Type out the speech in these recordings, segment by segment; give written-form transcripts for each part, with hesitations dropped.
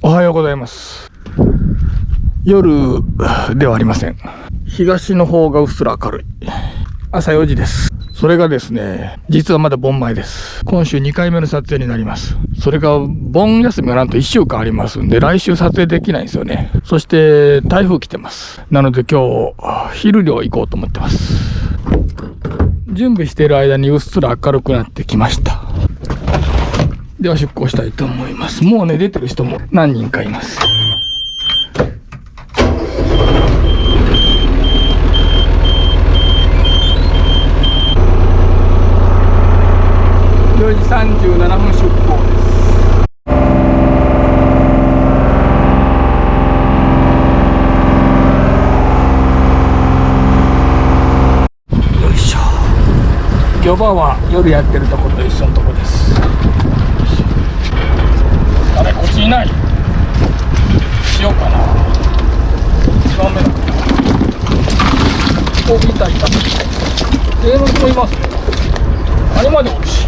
おはようございます。夜ではありません。東の方がうっすら明るい。朝4時です。それがですね、実はまだ盆前です。今週2回目の撮影になります。それが盆休みがなんと1週間ありますんで、来週撮影できないんですよね。そして台風来てます。なので今日昼漁行こうと思ってます。準備している間にうっすら明るくなってきました。では出港したいと思います。もうね、出てる人も何人かいます。4時37分出港です。よいしょ。漁場は夜やってるところと一緒のとこです。あれ、こっちいない。しようかな。一番目だ。お、いたいた。の人いますね。あれまでおるし。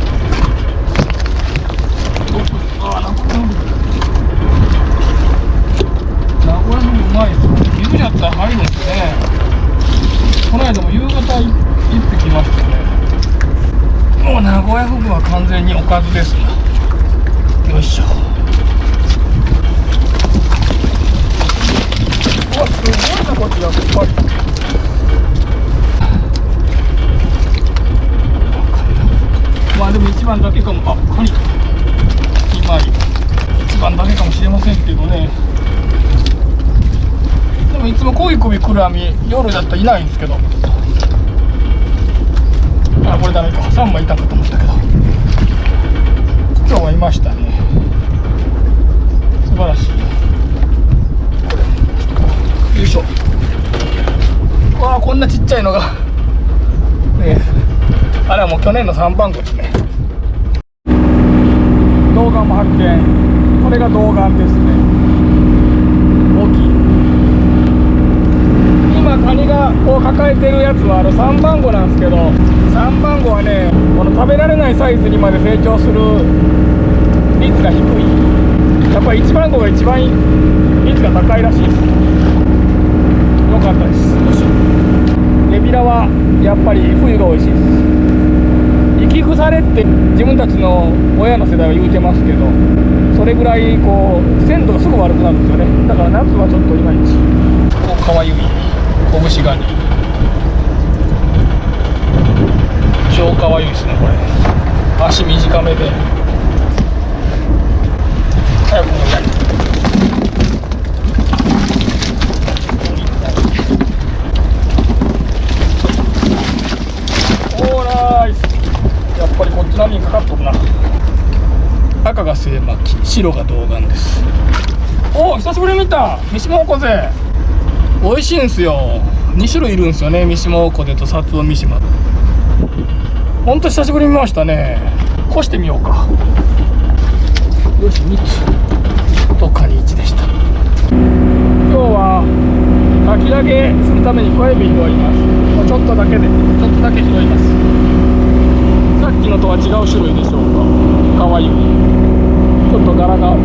名古屋のうまいですよ。昼にやったら入るんですよね。この間も夕方行ってきましたよね。もう名古屋フグは完全におかずですな。よいしょ。うわ、すごいな、こっちやっぱり。まあでも一番だけかも。あ、カニ2枚。一番だけかもしれませんけどね。でもいつもこいこび来る網、夜だったらいないんですけど。あ、これダメか。3枚いたかと思ったけど。今日はいましたね。素晴らしい。よいしょ。わあ、こんなちっちゃいのが。ねえ。あれはもう去年の3番号ですね。銅岩も発見。これが銅岩ですね。大きい。今カニがこう抱えてるやつは3番号なんですけど、3番号はね、この食べられないサイズにまで成長する率が低い。やっぱり1番号が一番率が高いらしいです。よかったです。よいしょ。エビラはやっぱり冬が美味しいです。生き腐れって自分たちの親の世代は言うてますけど、それぐらいこう鮮度がすぐ悪くなるんですよね。だから夏はちょっといまいち。こうかわゆい拳ガニ、超かわゆいですね。これ足短めで早くもいない。やっぱりこっち波にかかっとるな。赤が精巻き、白が銅岩です。おお、久しぶりに見た三島おこぜ。美味しいんすよ。2種類いるんですよね。三島おこぜと薩尾三島。ほんと久しぶりに見ましたね。干してみようか。よし、3つとカニ1でした。今日はかき揚げするために小エビ拾います。もうちょっとだけ拾います。さっきのとは違う種類でしょうか。かわいい。ちょっと柄が。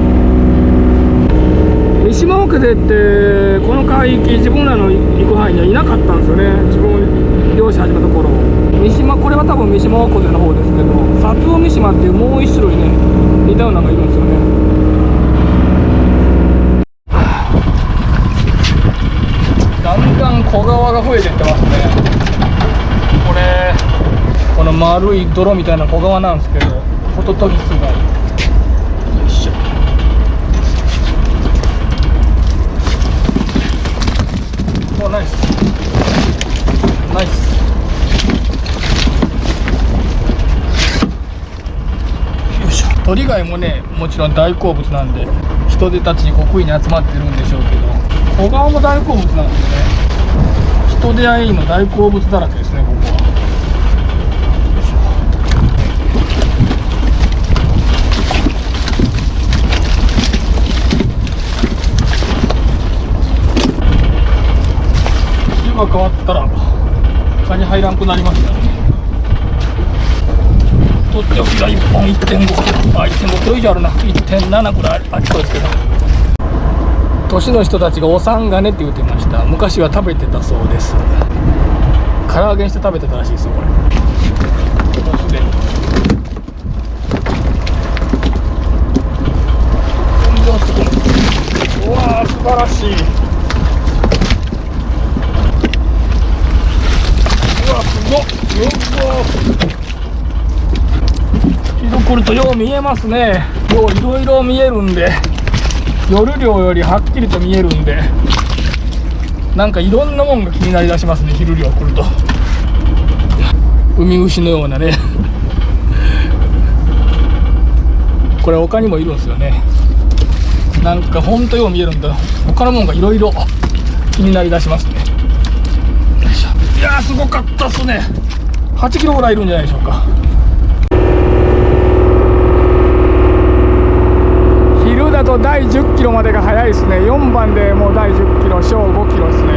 三島おこぜってこの海域、自分らの行く範囲にはいなかったんですよね。自分漁師始めた頃。三島、これは多分三島おこぜの方ですけど、薩尾三島っていうもう一種類ね、似たようなのがいるんですよね。だんだん小川が増えていってますね。この丸い泥みたいな小川なんですけど、ホトトギスが。よいしょ。お、ナイスナイス。よいしょ。鳥貝もね、もちろん大好物なんで、人手たちに国威に集まってるんでしょうけど、小川も大好物なんですね。人出会いの大好物だらけですね、ここは。が変わったらカニ入らんくなりましたね。とっておきが1本 1.5 キロ、1.5 キロ以上あるな。 1.7 ぐらいありそうですけど。年の人たちがおさんがねって言ってました。昔は食べてたそうです。唐揚げにして食べてたらしいですよ、これ。もうすでにうわー、素晴らしい。うわ、すごっ。よっ、昼来るとよう見えますね。よういろいろ見えるんで、夜漁よりはっきりと見えるんで、なんかいろんなもんが気になりだしますね、昼漁来ると。海牛のようなねこれ他にもいるんですよね。なんかほんとよう見えるんだ。他のもんがいろいろ気になりだしますね。よいしょ。いやー、すごかったっすね。8キロぐらいいるんじゃないでしょうか。昼だと第10キロまでが早いですね。4番でもう第10キロ、小5キロですね。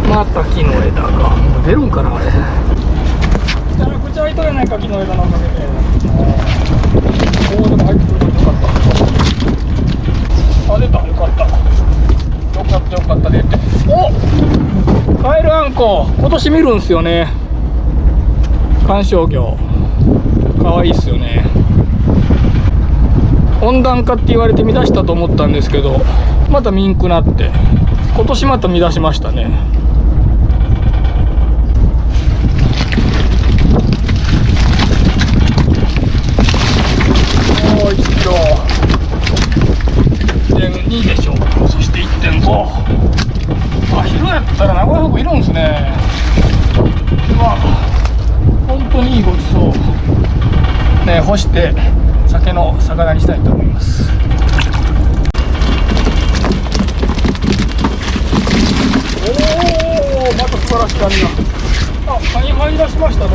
また木の枝がもう出るんかな、あれ。めちゃくちゃ糸やないか、木の枝のおかげで。おお、でも入ってくるとよかった。あ、出た、よかった。よかったよかった、出て。お、カエルアンコ今年見るんすよね。観賞魚かわいいっすよね。温暖化って言われて見出したと思ったんですけど、また見んくなって今年また見出しましたね。おー、1キロ 1.2 でしょう。そして 1.5。 あ、昼やったら名古屋フグいるんですね。うわ、本当にいいごちそうね。干して酒の魚にしたいと思います。おお、また素晴らしいカニが。あ、カニ入り出しましたね。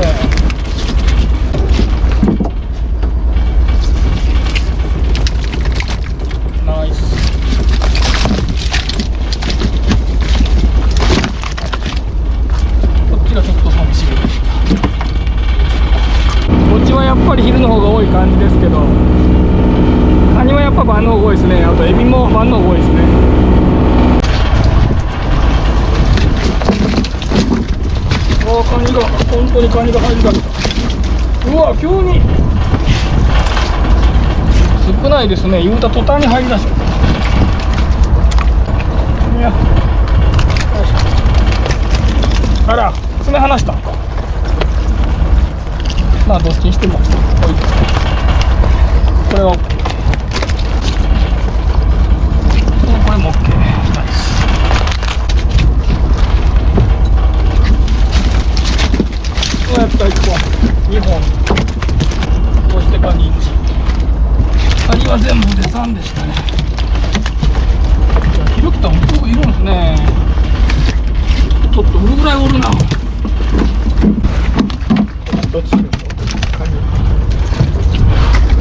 ナイス。こっちがちょっと寂しいでした。こっちはやっぱり昼の方が多い感じですけど、カニはやっぱ晩の方が多いですね。あとエビも晩の方が多いですね。ああ、カニが、本当にカニが入りだした。うわ、急に少ないですね。言うた途端に入りだした。いや、よいしょ。あら、爪離したんか。まあどっちにしても置いて、これをこれも OK。 ナイス。こうやったら1本2本、そしてカニ1、カニは全部で3でしたね。昼来たら本当いるんですね。ちょっと売るぐらいおるな。どっちで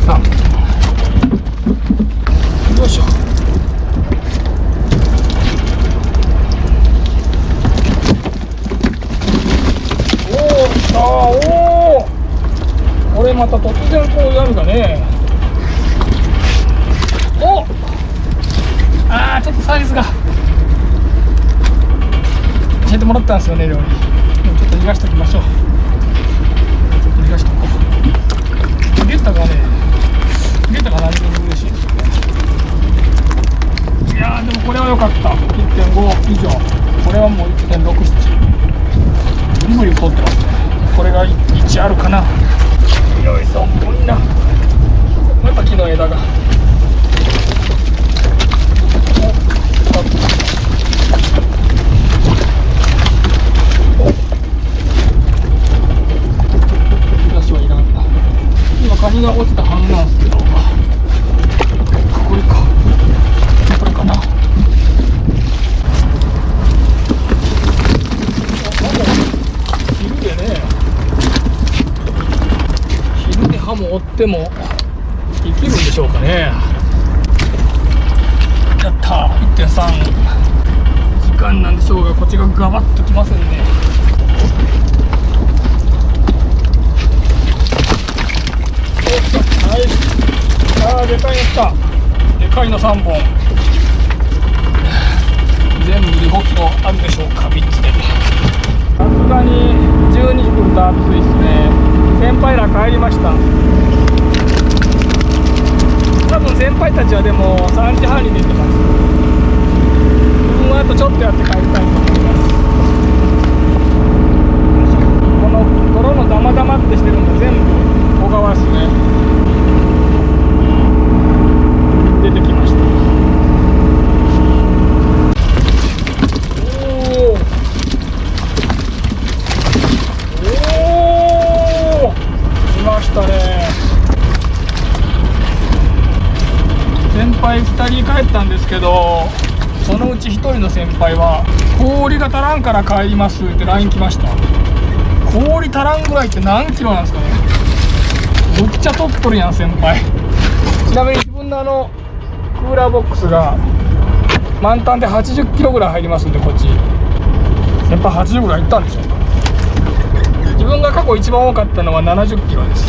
3、よいしょ。おお、これまた突然こうやるがね。お、あー、ちょっとサイズが教えてもらったんですよね、料理。ちょっと逃がしておきましょう。ちょっと逃がしておこう。ゲッタが何でも嬉しいですよね。いやー、でもこれは良かった。 1.5 以上。これはもう 1.67 無理取ってますね。これが1あるかな。よいしょ。こんなまた木の枝が私はいらんな。今カニが落ちたはずなんですけど、これか、これかな。昼でね、昼で歯も折っても生きるんでしょうかね。やった、1.3 時間なんでしょうが、こっちがガバッときませんね。はい、あー、でかいの来た。でかいの3本全部で5キロあるでしょうか。3つでさすがに12時来ると暑いですね。先輩ら帰りました。多分先輩たちはでも3時半に出てます。自分はあとちょっとやって帰りたいと思います。この泥のダマダマってしてるの全部小川ですね。出てきました。おお、来ましたね。先輩2人帰ったんですけど、そのうち1人の先輩は氷が足らんから帰りますって LINE 来ました。氷足らんぐらいって何キロなんですかね。むっちゃ取っとるやん先輩。ちなみに自分のクーラーボックスが満タンで80キロぐらい入りますんで、こっち先輩80ぐらいいったんでしょうか。自分が過去一番多かったのは70キロです。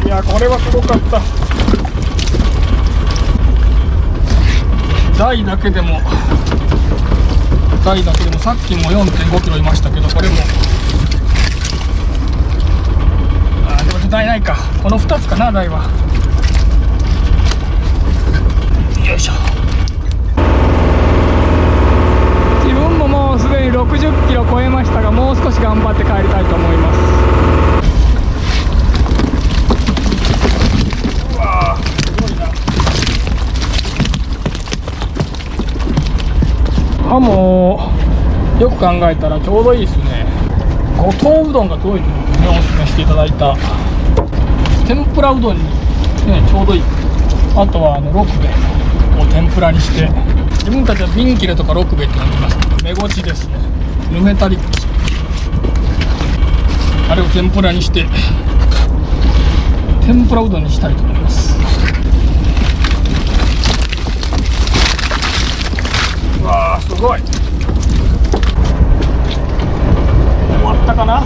いやこれはすごかった。台だけでもさっきも 4.5 キロいましたけど、これもでも台ないか。この2つかな、台は。よいしょ。自分ももうすでに60キロ超えましたが、もう少し頑張って帰りたいと思います。うわーすごいな。ハモよく考えたらちょうどいいですね。五島うどんが届いてるんですね。おすすめしていただいた天ぷらうどんに、ね、ちょうどいい。あとはロクベを天ぷらにして、自分たちはビンキレとかロクベって呼んでますけど、メゴチですね。ヌメタリッチ、あれを天ぷらにして天ぷらうどんにしたいと思います。うわーすごい。終わったかな。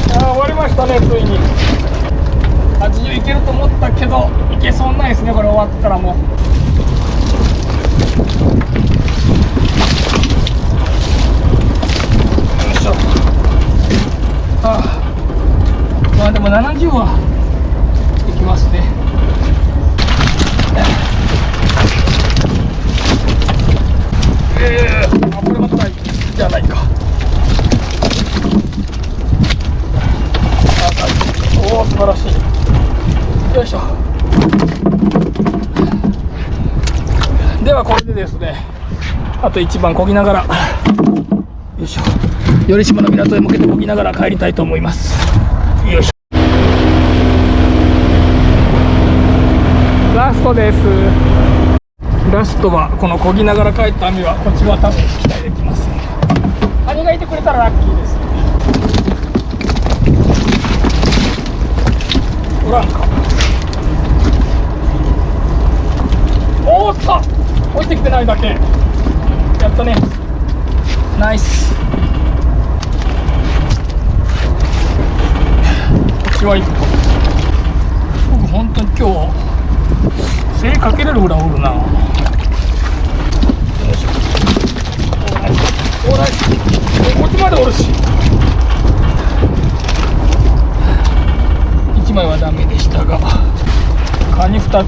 終わりましたね、ついに。80いけると思ったけどいけそうないですね、これ終わったらもう。よいしょ。まあでも70はいきますね。これまたないじゃないか。おお素晴らしい。よいしょ。ではこれでですね、あと一番漕ぎながら、よいしょ、頼島の港へ向けて漕ぎながら帰りたいと思います。よいしょ。ラストです。ラストはこの漕ぎながら帰った網はこっちは多分期待できますね。網がいてくれたらラッキーです。おらんか。おーっと落ちてきてないだけ。やったね、ナイス。こっちはいいとこ。僕本当に今日背かけれるぐらいおるな。おーナイス。こっちまでおるし。1枚はダメでしたが、カニ2つ。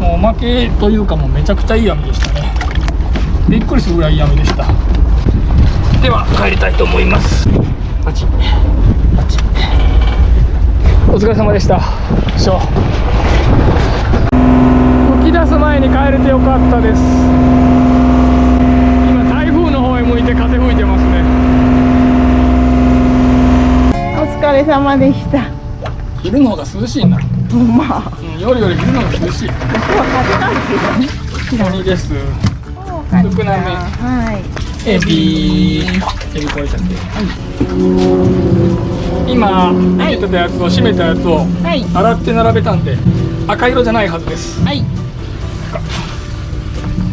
もうおまけというか、もうめちゃくちゃいい網でしたね。びっくりするぐらいいい網でした。では帰りたいと思います。パチッパチッ。お疲れ様でした。吹き出す前に帰れてよかったです。今台風の方へ向いて風吹いてますね。お疲れ様でした。昼の方が涼しいな。まあ、夜より昼の方が涼しい。私は買ったんですけどね。カニです。少なめ。はい。エビこれちゃって。今入れてたやつを締めたやつを洗って並べたんで、赤色じゃないはずです。はい。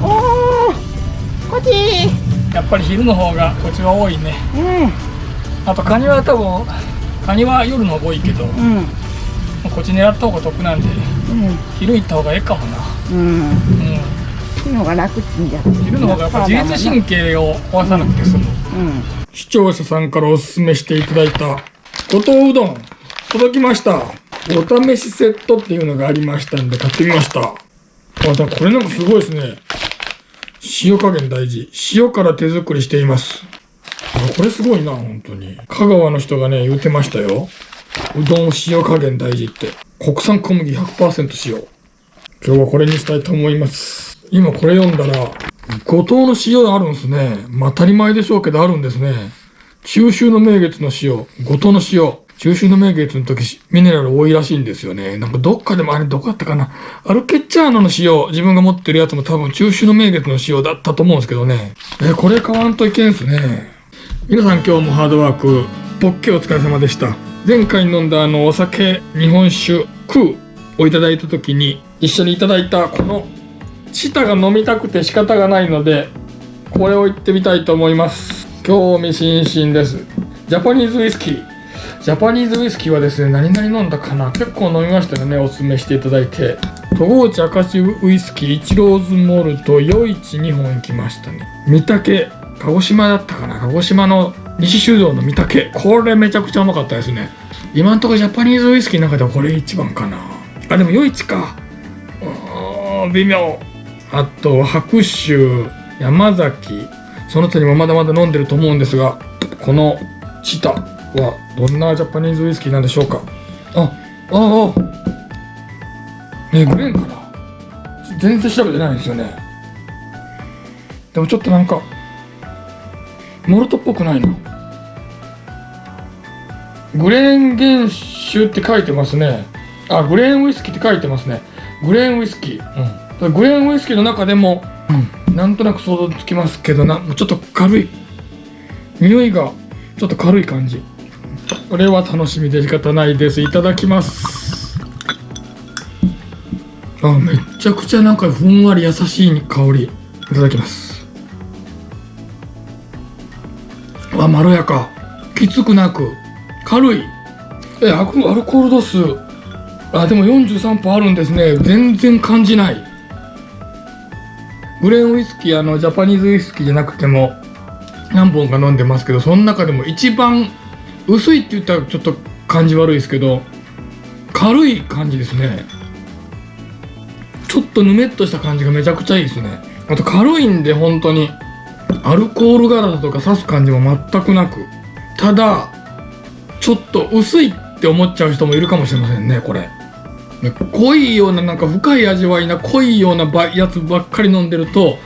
おお、こっち。やっぱり昼の方がこっちは多いね。あとカニは多分カニは夜の方が多いけど、こっち狙った方が得なんで、昼行った方がええかもな。昼の方が楽ちんじゃん。昼の方がやっぱ自律神経を壊さなくて済む。視聴者さんからおすすめしていただいた五島うどん届きました。お試しセットっていうのがありましたんで買ってみました。これなんかすごいですね。塩加減大事。塩から手作りしています。これすごいな、本当に。香川の人がね、言ってましたよ。うどん塩加減大事って。国産小麦 100% 使用。今日はこれにしたいと思います。今これ読んだら、五島の塩あるんですね。まあ当たり前でしょうけどあるんですね。中秋の名月の塩、五島の塩。中秋の名月の時、ミネラル多いらしいんですよね。なんかどっかでもあれどこだったかな。アルケッチャーノの塩、自分が持ってるやつも多分中秋の名月の塩だったと思うんですけどね。これ買わんといけんすね。皆さん今日もハードワーク、ポッケお疲れ様でした。前回飲んだお酒、日本酒、空をいただいた時に、一緒にいただいたこのチタが飲みたくて仕方がないので、これを言ってみたいと思います。興味津々です。ジャパニーズウイスキー。ジャパニーズウイスキーはですね、何々飲んだかな、結構飲みましたよね、おすすめしていただいて。戸河内明石ウイスキー1ローズモルト余市2本行きましたね。御嶽、鹿児島だったかな、鹿児島の西酒造の御嶽、これめちゃくちゃうまかったですね。今んところジャパニーズウイスキーの中ではこれ一番かな。あ、でも余市か。微妙。あと白州、山崎、その他にもまだまだ飲んでると思うんですが、このチタはどんなジャパニーズウイスキーなんでしょうか。グレーンかな。全然調べてないんですよね。でもちょっとなんかモルトっぽくないな。グレーン原酒って書いてますね。あ、グレーンウイスキーって書いてますね。グレーンウイスキー。グレーンウイスキーの中でも、なんとなく想像つきますけどちょっと軽い。匂いがちょっと軽い感じ。これは楽しみで仕方ないです。いただきます。めっちゃくちゃなんかふんわり優しい香り。いただきます。まろやか。きつくなく軽い。アルコール度数でも 43% あるんですね。全然感じない。グレーンウイスキージャパニーズウイスキーじゃなくても何本か飲んでますけど、その中でも一番薄いって言ったらちょっと感じ悪いですけど、軽い感じですね。ちょっとぬめっとした感じがめちゃくちゃいいですね。あと軽いんで本当にアルコール柄だとか刺す感じも全くなく、ただちょっと薄いって思っちゃう人もいるかもしれませんね。これ濃いような、なんか深い味わいな濃いようなやつばっかり飲んでると、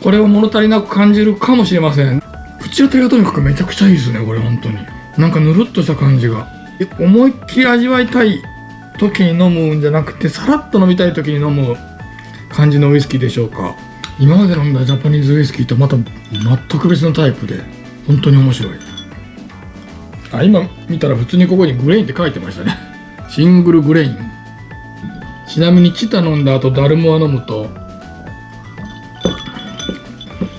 これを物足りなく感じるかもしれません。口当たりがとにかくめちゃくちゃいいですね。これ本当になんかぬるっとした感じが、思いっきり味わいたい時に飲むんじゃなくて、さらっと飲みたい時に飲む感じのウイスキーでしょうか。今まで飲んだジャパニーズウイスキーとまた全く別のタイプで本当に面白い。今見たら普通にここにグレインって書いてましたね。シングルグレイン。ちなみにチタ飲んだ後ダルモア飲むと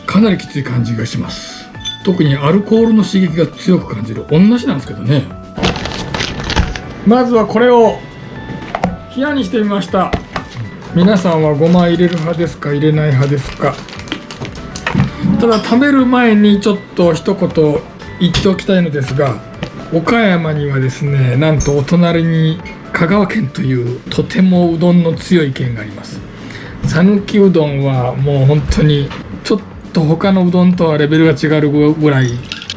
かなりきつい感じがします。特にアルコールの刺激が強く感じる。同じなんですけどね。まずはこれを冷やにしてみました。皆さんはごま入れる派ですか、入れない派ですか。ただ食べる前にちょっと一言言っておきたいのですが、岡山にはですね、なんとお隣に香川県というとてもうどんの強い県があります。讃岐うどんはもう本当にちょっと他のうどんとはレベルが違うぐらい、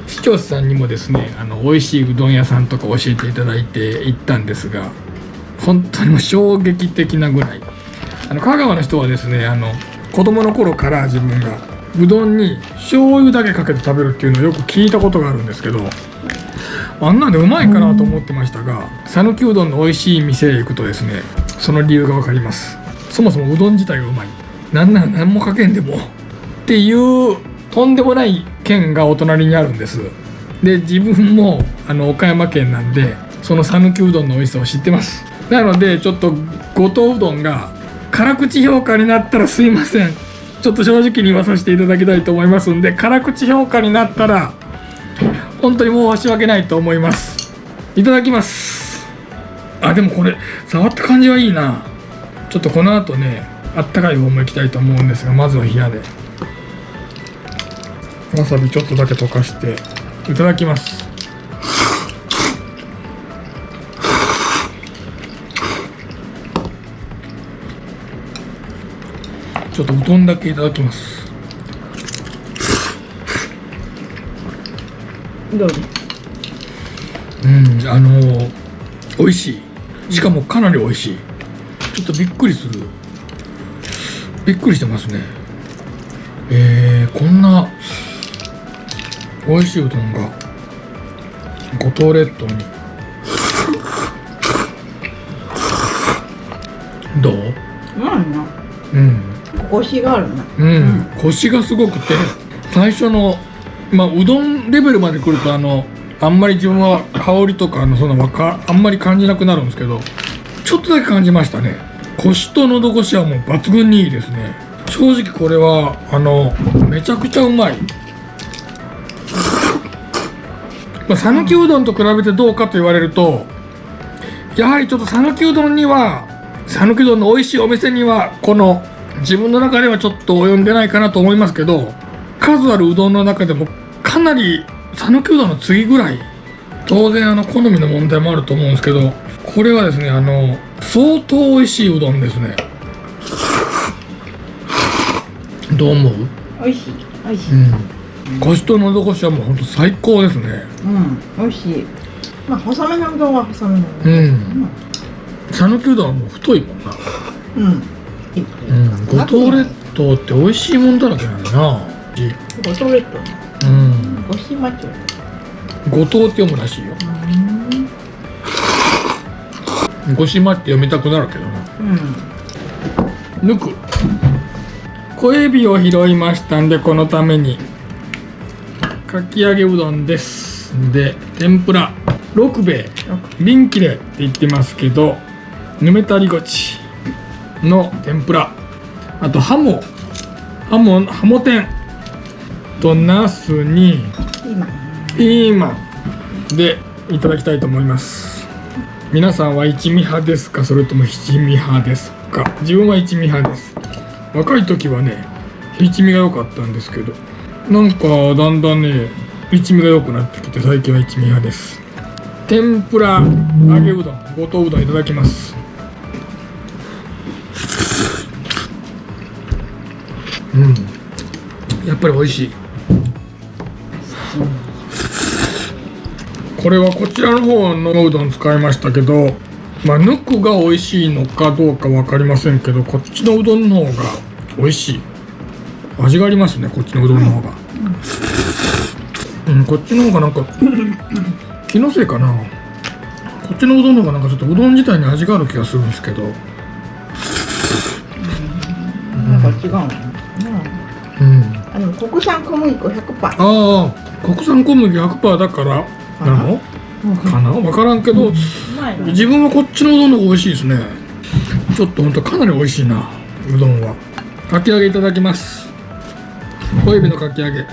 視聴者さんにもですね、美味しいうどん屋さんとか教えていただいて行ったんですが、本当にもう衝撃的なぐらい、香川の人はですね、子供の頃から自分がうどんに醤油だけかけて食べるっていうのをよく聞いたことがあるんですけど、あんなんでうまいかなと思ってましたが、讃岐うどんの美味しい店へ行くとですね、その理由が分かります。そもそもうどん自体がうまい、なんなら何もかけんでもっていうとんでもない県がお隣にあるんです。で、自分も岡山県なんで、その讃岐うどんの美味しさを知ってます。なのでちょっとご当うどんが辛口評価になったらすいません。ちょっと正直に言わさせていただきたいと思いますんで、辛口評価になったら本当に申し訳ないと思います。いただきます。あ、でもこれ触った感じはいいな。ちょっとこの後ね、あったかい方もいきたいと思うんですが、まずは冷やでわさびちょっとだけ溶かしていただきます。ちょっとうどんだけいただきます。どうです？美味しい。しかもかなり美味しい。ちょっとびっくりする。びっくりしてますね。こんな美味しいうどんが五島列島に。どう？うん。コシがあるな。コシがすごくて、最初のうどんレベルまで来るとあんまり自分は香りとかそんなあんまり感じなくなるんですけど、ちょっとだけ感じましたね。コシと喉越しはもう抜群にいいですね。正直これはめちゃくちゃうまい。讃岐うどんと比べてどうかと言われると、やはりちょっと讃岐うどんの美味しいお店にはこの自分の中ではちょっと及んでないかなと思いますけど、数あるうどんの中でもかなり讃岐うどんの次ぐらい、当然好みの問題もあると思うんですけど、これはですね相当美味しいうどんですね。どう思う？美味しい。コシと喉越しはもうほんと最高ですね。美味しい。細めのうどんは細めのうどん。讃岐うどんはもう太いもんな。五島列島って美味しいもんだらけなんだな。五島列島。五島町。五島って読むらしいよ。五島って読みたくなるけどな。抜く。小エビを拾いましたんで、このためにかき揚げうどんです。で天ぷら六兵衛瓶切れって言ってますけど、ぬめたりごちの天ぷら、あとハモ天とナスにピーマンでいただきたいと思います。皆さんは一味派ですか、それとも七味派ですか？自分は一味派です。若い時はね一味が良かったんですけど、なんかだんだんね一味が良くなってきて、最近は一味派です。天ぷら揚げうどん五島うどんいただきます。やっぱり美味しい。これはこちらの方のうどん使いましたけど、ぬくが美味しいのかどうか分かりませんけど、こっちのうどんの方が美味しい。味がありますね、こっちのうどんの方が。こっちの方がなんか気のせいかな。こっちのうどんの方がなんかちょっとうどん自体に味がある気がするんですけど。なんか違うの。でも国産小麦粉 100%。国産小麦 100% だからなのかな、分からんけど、自分はこっちのうどんの方が美味しいですね。ちょっとほんとかなり美味しいな、うどんは。かき揚げいただきます。小エビのかき揚げ。う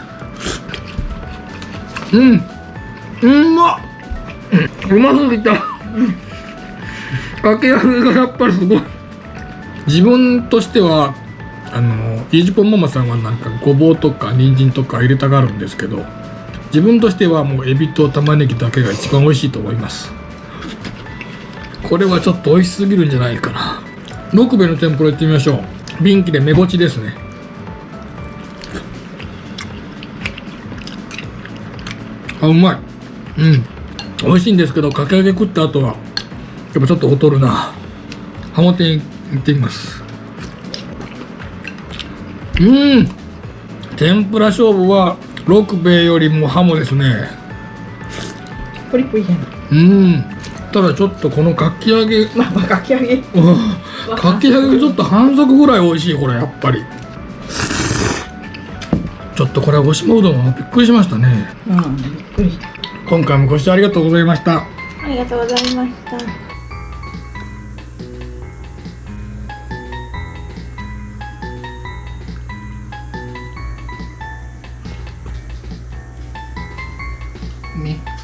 ますぎた。かき揚げがやっぱりすごい。自分としてはゆじぽんママさんはなんかごぼうとか人参とか入れたがるんですけど、自分としてはもうエビと玉ねぎだけが一番美味しいと思います。これはちょっと美味しすぎるんじゃないかな。六兵衛の天ぷらいってみましょう。瓶切れ目ごちですね。うまい。美味しいんですけど、かき揚げ食った後はやっぱちょっと劣るな。ハモ天いってみます。天ぷら勝負は六兵衛よりもハモですね。プリプリじゃない。ただちょっとこのかき揚げかき揚げかき揚げちょっと半足ぐらい美味しい。これやっぱりちょっとこれは五島うどんはびっくりしましたね。びっくりした。今回もご視聴ありがとうございました。ありがとうございました。ね。